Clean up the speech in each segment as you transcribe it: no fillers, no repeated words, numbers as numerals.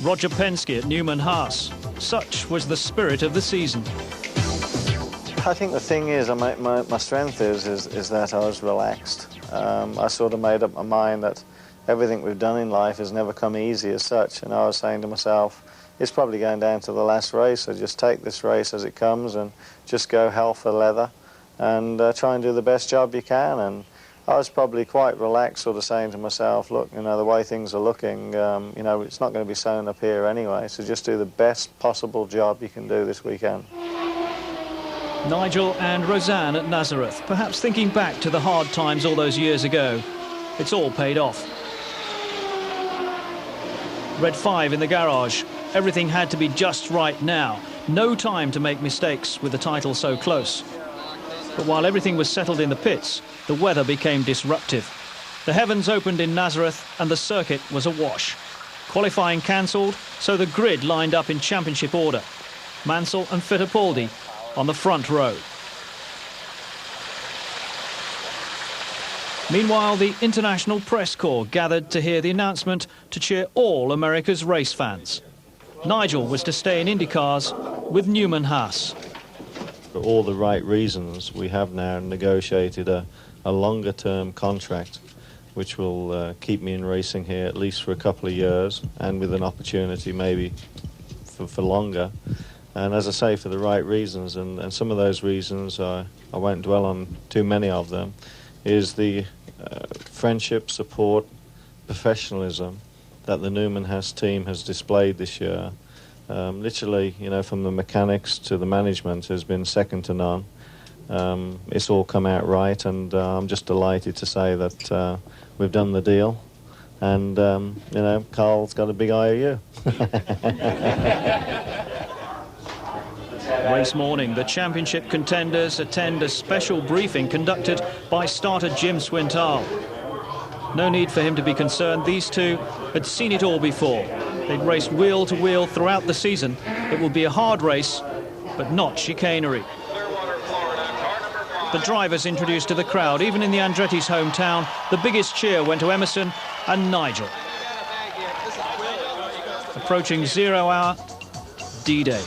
Roger Penske at Newman-Haas. Such was the spirit of the season. I think the thing is, my strength is that I was relaxed. I sort of made up my mind that everything we've done in life has never come easy as such, and I was saying to myself, it's probably going down to the last race, so just take this race as it comes and just go hell for leather and try and do the best job you can. And I was probably quite relaxed, sort of saying to myself, look, you know, the way things are looking, you know, it's not going to be sewn up here anyway, so just do the best possible job you can do this weekend. Nigel and Roseanne at Nazareth, perhaps thinking back to the hard times all those years ago. It's all paid off. Red 5 in the garage. Everything had to be just right now. No time to make mistakes with the title so close. But while everything was settled in the pits, the weather became disruptive. The heavens opened in Nazareth and the circuit was awash. Qualifying cancelled, so the grid lined up in championship order. Mansell and Fittipaldi on the front row. Meanwhile, the international press corps gathered to hear the announcement to cheer all America's race fans. Nigel was to stay in IndyCars with Newman-Haas. For all the right reasons, we have now negotiated a longer-term contract which will keep me in racing here at least for a couple of years, and with an opportunity maybe for longer. And as I say, for the right reasons, and some of those reasons, I won't dwell on too many of them, is the friendship, support, professionalism that the Newman-Haas team has displayed this year. Literally, you know, from the mechanics to the management has been second to none. It's all come out right, and I'm just delighted to say that we've done the deal, and you know, Carl's got a big IOU. Race morning, the championship contenders attend a special briefing conducted by starter Jim Swintal. No need for him to be concerned. These two had seen it all before. They'd raced wheel to wheel throughout the season. It will be a hard race, but not chicanery. The drivers introduced to the crowd. Even in the Andretti's hometown, the biggest cheer went to Emerson and Nigel. Approaching 0 hour, D-Day.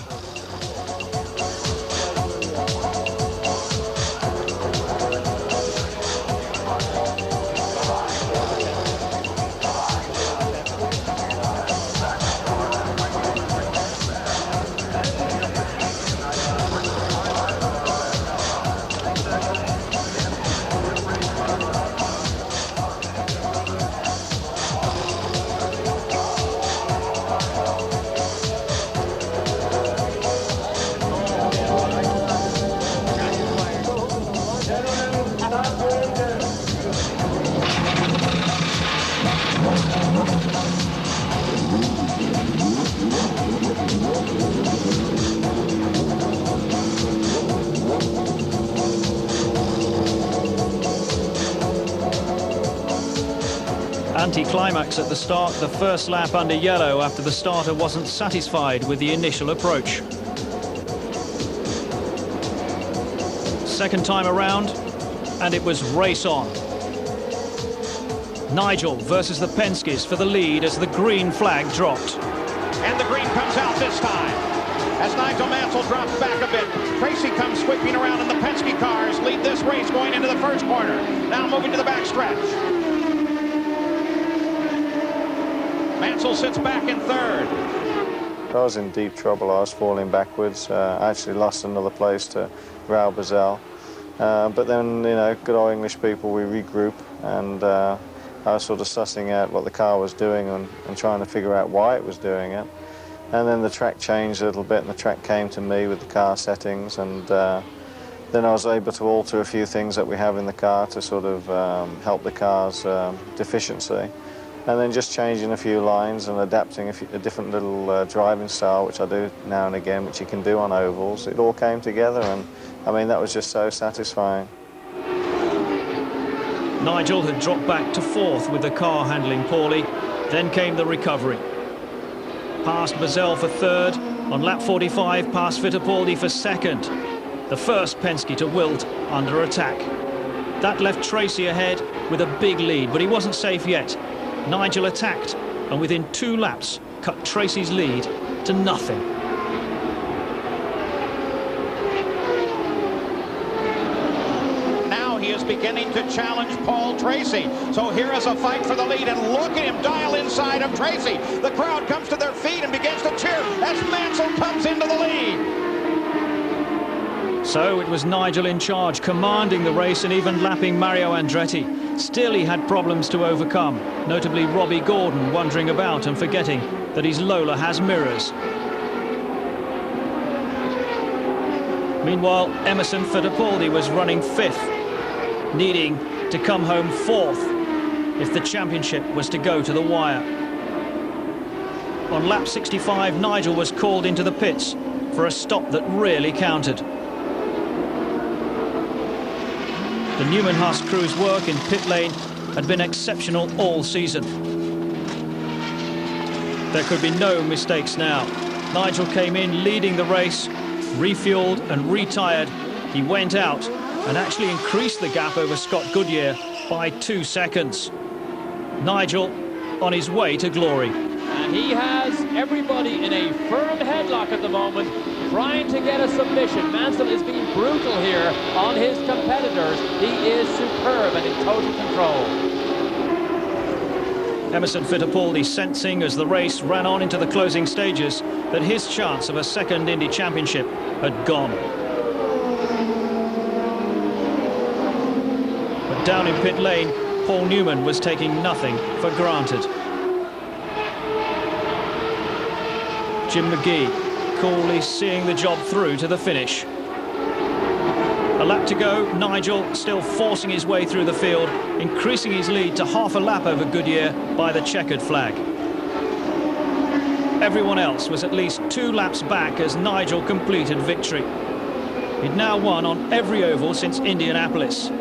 Anti-climax at the start, the first lap under yellow after the starter wasn't satisfied with the initial approach. Second time around, and it was race on. Nigel versus the Penskes for the lead as the green flag dropped. And the green comes out this time. As Nigel Mansell drops back a bit, Tracy comes sweeping around, and the Penske cars lead this race going into the first corner. Now moving to the backstretch. Mansell sits back in third. I was in deep trouble. I was falling backwards. I actually lost another place to Raul Boesel. But then, you know, good old English people, we regroup, and I was sort of sussing out what the car was doing and trying to figure out why it was doing it. And then the track changed a little bit, and the track came to me with the car settings, and then I was able to alter a few things that we have in the car to sort of help the car's deficiency. And then just changing a few lines and adapting a different little driving style, which I do now and again, which you can do on ovals. It all came together, and I mean, that was just so satisfying. Nigel had dropped back to fourth with the car handling poorly. Then came the recovery. Past Boesel for third. On lap 45, past Fittipaldi for second. The first Penske to wilt under attack. That left Tracy ahead with a big lead, but he wasn't safe yet. Nigel attacked, and within 2 laps cut Tracy's lead to nothing. Now he is beginning to challenge Paul Tracy. So here is a fight for the lead, and look at him dial inside of Tracy. The crowd comes to their feet and begins to cheer as Mansell comes into the lead. So it was Nigel in charge, commanding the race and even lapping Mario Andretti. Still he had problems to overcome, notably Robbie Gordon wandering about and forgetting that his Lola has mirrors. Meanwhile, Emerson Fittipaldi was running fifth, needing to come home fourth if the championship was to go to the wire. On lap 65, Nigel was called into the pits for a stop that really counted. The Newman-Haas crew's work in pit lane had been exceptional all season. There could be no mistakes now. Nigel came in leading the race, refueled and retired. He went out and actually increased the gap over Scott Goodyear by 2 seconds. Nigel on his way to glory. And he has everybody in a firm headlock at the moment, trying to get a submission. Mansell is being brutal here on his competitors. He is superb and in total control. Emerson Fittipaldi sensing as the race ran on into the closing stages that his chance of a second Indy Championship had gone. But down in pit lane, Paul Newman was taking nothing for granted. Jim McGee coolly seeing the job through to the finish. A lap to go, Nigel still forcing his way through the field, increasing his lead to half a lap over Goodyear by the checkered flag. Everyone else was at least 2 laps back as Nigel completed victory. He'd now won on every oval since Indianapolis.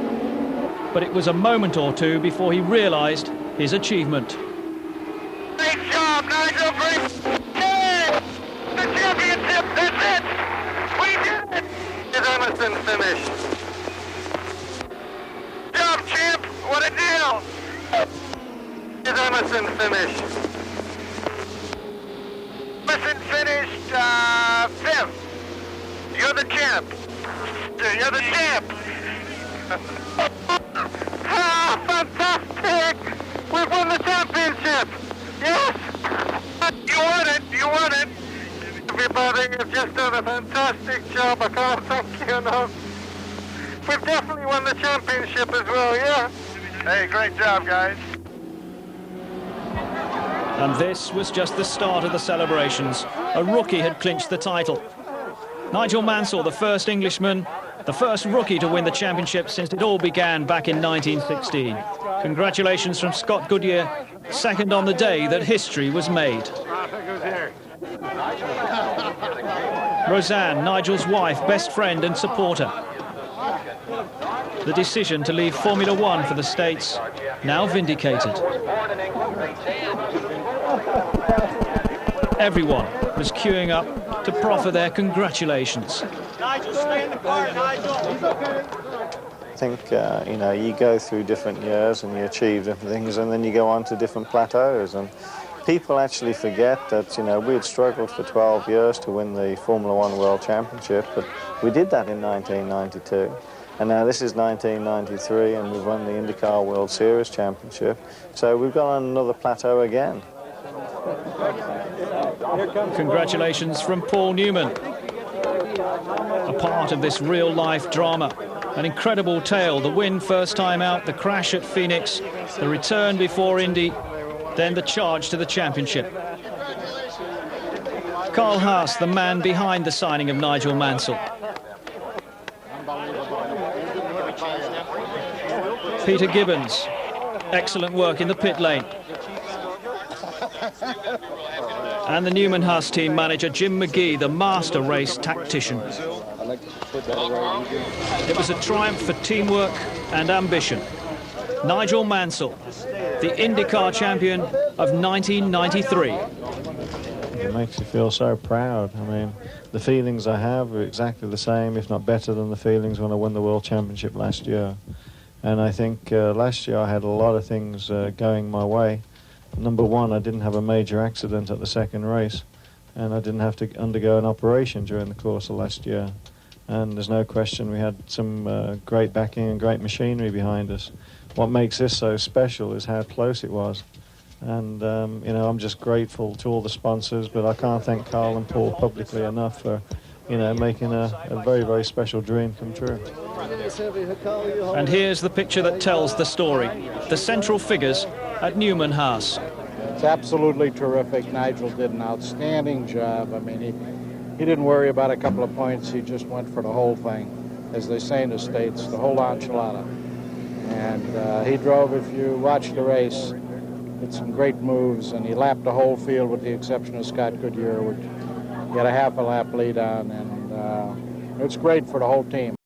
But it was a moment or two before he realized his achievement. Great job, Nigel. Great. The championship, that's it. We did it. Is Emerson finished? Job, champ. What a deal. Is Emerson finished? Emerson finished 5th. You're the champ. You're the champ. Ah, fantastic. We've won the championship. Yes. You won it. You won it. Everybody, you've just done a fantastic job. I can't thank you enough. We've definitely won the championship as well, yeah? Hey, great job, guys. And this was just the start of the celebrations. A rookie had clinched the title. Nigel Mansell, the first Englishman, the first rookie to win the championship since it all began back in 1916. Congratulations from Scott Goodyear, second on the day that history was made. Roseanne, Nigel's wife, best friend and supporter. The decision to leave Formula One for the States, now vindicated. Everyone was queuing up to proffer their congratulations. Nigel, stay in the car, Nigel. He's okay. I think, you know, you go through different years and you achieve different things, and then you go on to different plateaus. And people actually forget that, you know, we had struggled for 12 years to win the Formula One World Championship, but we did that in 1992. And now this is 1993, and we've won the IndyCar World Series Championship. So we've gone on another plateau again. Congratulations from Paul Newman. A part of this real-life drama. An incredible tale. The win first time out, the crash at Phoenix, the return before Indy, then the charge to the championship. Carl Haas, the man behind the signing of Nigel Mansell. Peter Gibbons, excellent work in the pit lane. And the Newman-Haas team manager Jim McGee, the master race tactician. It was a triumph for teamwork and ambition. Nigel Mansell, the IndyCar champion of 1993. It makes you feel so proud. I mean, the feelings I have are exactly the same, if not better than the feelings when I won the World Championship last year. And I think last year I had a lot of things going my way. number one, I didn't have a major accident at the second race, and I didn't have to undergo an operation during the course of last year. And there's no question we had some great backing and great machinery behind us. What makes this so special is how close it was. And, you know, I'm just grateful to all the sponsors, but I can't thank Carl and Paul publicly enough for, you know, making a very, very special dream come true. And here's the picture that tells the story. The central figures at Newman Haas. It's absolutely terrific. Nigel did an outstanding job. I mean, he didn't worry about a couple of points. He just went for the whole thing. As they say in the States, the whole enchilada. And he drove, if you watch the race, did some great moves, and he lapped the whole field with the exception of Scott Goodyear, which he had a half a lap lead on, and it's great for the whole team.